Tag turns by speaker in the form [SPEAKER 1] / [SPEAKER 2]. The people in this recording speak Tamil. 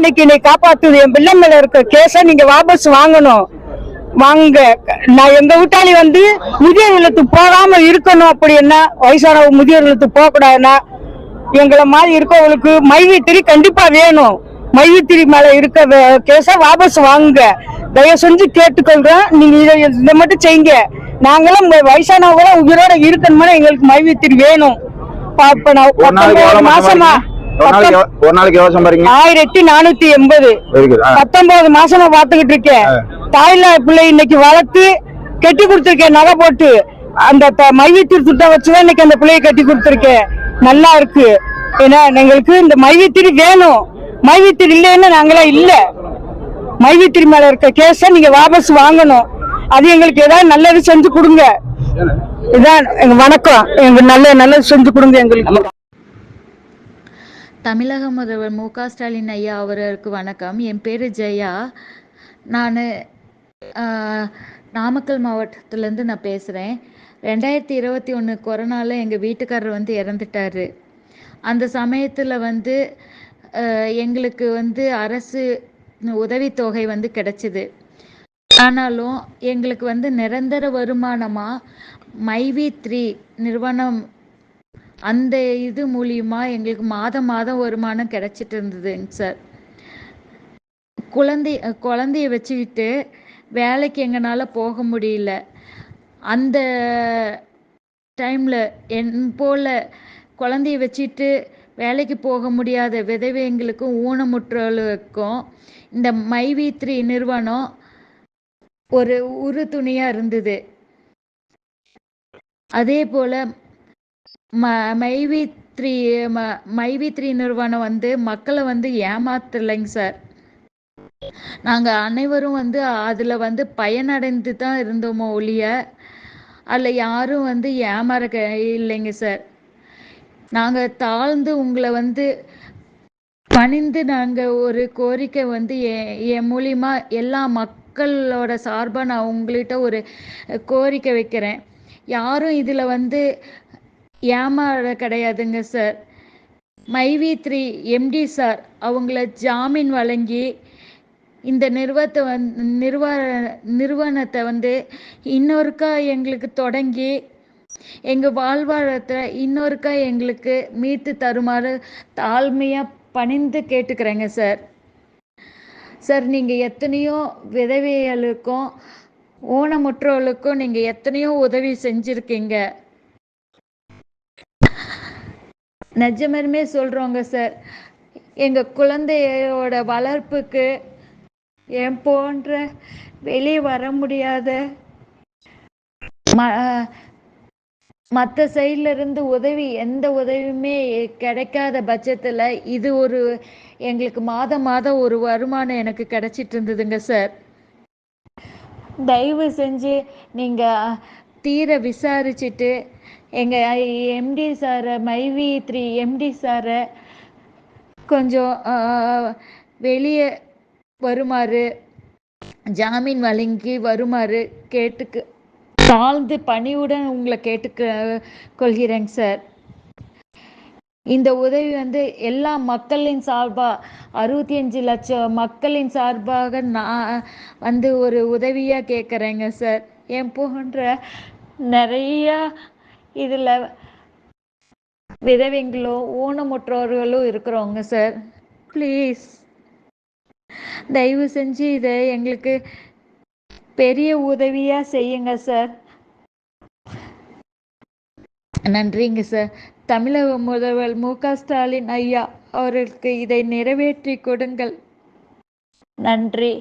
[SPEAKER 1] இன்னைக்கு நீ காப்பாத்துது என் பிள்ளை மேல இருக்க கேஸ நீங்க வாபஸ் வாங்கணும். வாங்க. நான் எங்க வீட்டாளி முதியோர் இல்லத்துக்கு போகாம இருக்கணும். அப்படின்னா வயசான முதியோர் இல்லத்துக்கு போக கூடாதுன்னா எங்களை மாதிரி இருக்கவங்களுக்கு மைவித்திரி கண்டிப்பா வேணும். மைவித்திரி மேல இருக்க கேஸ வாபஸ் வாங்க. தயவு செஞ்சு கேட்டுக்கொள்றேன். நீங்க இதை மட்டும் செய்யுங்க. நாங்களும் வயசானவங்க உயிரோட இருக்கணும்னா எங்களுக்கு மைவித்திரி வேணும். 19 மாசமா 1480 19 மாசமா பாத்துக்கிட்டு இருக்கேன். தாயில பிள்ளை இன்னைக்கு வளர்த்து கட்டி கொடுத்துருக்கேன். நகை போட்டு அந்த மைவித்திரி திட்டம் வச்சுதான் இன்னைக்கு அந்த பிள்ளைய கட்டி கொடுத்துருக்கேன். நல்லா இருக்கு. ஏன்னா எங்களுக்கு இந்த மைவித்திரி வேணும். மைவித்திரி இல்லைன்னு நாங்களா இல்ல. மைவித்திரி மேல இருக்க கேஸ நீங்க வாபஸ் வாங்கணும். அது எங்களுக்கு ஏதாவது நல்லது செஞ்சு கொடுங்க. இதான் எங்க வணக்கம். எங்க நல்லது செஞ்சு கொடுங்க எங்களுக்கு.
[SPEAKER 2] தமிழக முதல்வர் மு.க. ஸ்டாலின் ஐயா அவருக்கு வணக்கம். என் பேர் ஜெயா. நான் நாமக்கல் மாவட்டத்திலேருந்து நான் பேசுகிறேன். 2021 கொரோனாவில் எங்கள் வீட்டுக்காரர் இறந்துட்டார். அந்த சமயத்தில் எங்களுக்கு அரசு உதவித்தொகை கிடைச்சிது. ஆனாலும் எங்களுக்கு நிரந்தர வருமானமாக மைவி3 நிறுவனம் அந்த இது மூலியமா எங்களுக்கு மாதம் வருமானம் கிடைச்சிட்டு இருந்ததுங்க சார். குழந்தைய வச்சுக்கிட்டு வேலைக்கு எங்களால் போக முடியல. அந்த டைமில் என் போல் குழந்தைய வச்சுட்டு வேலைக்கு போக முடியாத விதவைங்களுக்கும் ஊனமுற்றோர்களுக்கும் இந்த மைவி3 நிறுவனம் ஒரு உறுதுணையாக இருந்தது. அதே போல் மைவி3 நிறுவனம் மக்களை ஏமாத்தலைங்க சார். நாங்கள் அனைவரும் அதில் பயனடைந்து தான் இருந்தோமோ ஒழிய அதில் யாரும் ஏமாற இல்லைங்க சார். நாங்கள் தாழ்ந்து உங்களை பணிந்து நாங்கள் ஒரு கோரிக்கை என் மூலிமா எல்லா மக்களோட சார்பாக நான் உங்கள்கிட்ட ஒரு கோரிக்கை வைக்கிறேன். யாரும் இதில் ஏமாற கிடையாதுங்க சார். மைவி3 எம்டி சார் அவங்கள ஜாமீன் வழங்கி இந்த நிறுவனத்தை இன்னொருக்கா எங்களுக்கு தொடங்கி எங்கள் வாழ்வாதாரத்தை இன்னொருக்கா எங்களுக்கு மீட்டு தருமாறு தாழ்மையாக பணிந்து கேட்டுக்கிறேங்க சார். சார் நீங்கள் எத்தனையோ விதவைகளுக்கும் ஊனமுற்றோர்களுக்கும் நீங்கள் எத்தனையோ உதவி செஞ்சுருக்கீங்க. நிஜமே சொல்கிறோங்க சார். எங்கள் குழந்தையோட வளர்ப்புக்கு என் போன்ற வெளியே வர முடியாத மற்ற சைட்லேருந்து எந்த உதவியுமே கிடைக்காத பட்சத்தில் இது ஒரு எங்களுக்கு மாதம் ஒரு வருமானம் எனக்கு கிடைச்சிட்டு இருந்ததுங்க சார். தயவு செஞ்சு நீங்கள் தீர விசாரிச்சுட்டு எங்கள் எம்டி சாரை மைவி3 எம்டி சாரை கொஞ்சம் வெளியே வருமாறு ஜாமீன் வழங்கி வருமாறு தாழ்ந்து பணிவுடன் உங்களை கொள்கிறேங்க சார். இந்த உதவி எல்லா மக்களின் சார்பாக 65 லட்சம் மக்களின் சார்பாக நான் ஒரு உதவியாக கேட்குறேங்க சார். என் போன்ற நிறையா இதில் விதவைங்களும் ஊனமுற்றோர்களும் இருக்கிறோங்க சார். ப்ளீஸ் தயவு செஞ்சு இதை எங்களுக்கு பெரிய உதவியாக செய்யுங்க சார். நன்றிங்க சார். தமிழக முதல்வர் மு.க. ஸ்டாலின் ஐயா அவர்களுக்கு இதை நிறைவேற்றி கொடுங்கள். நன்றி.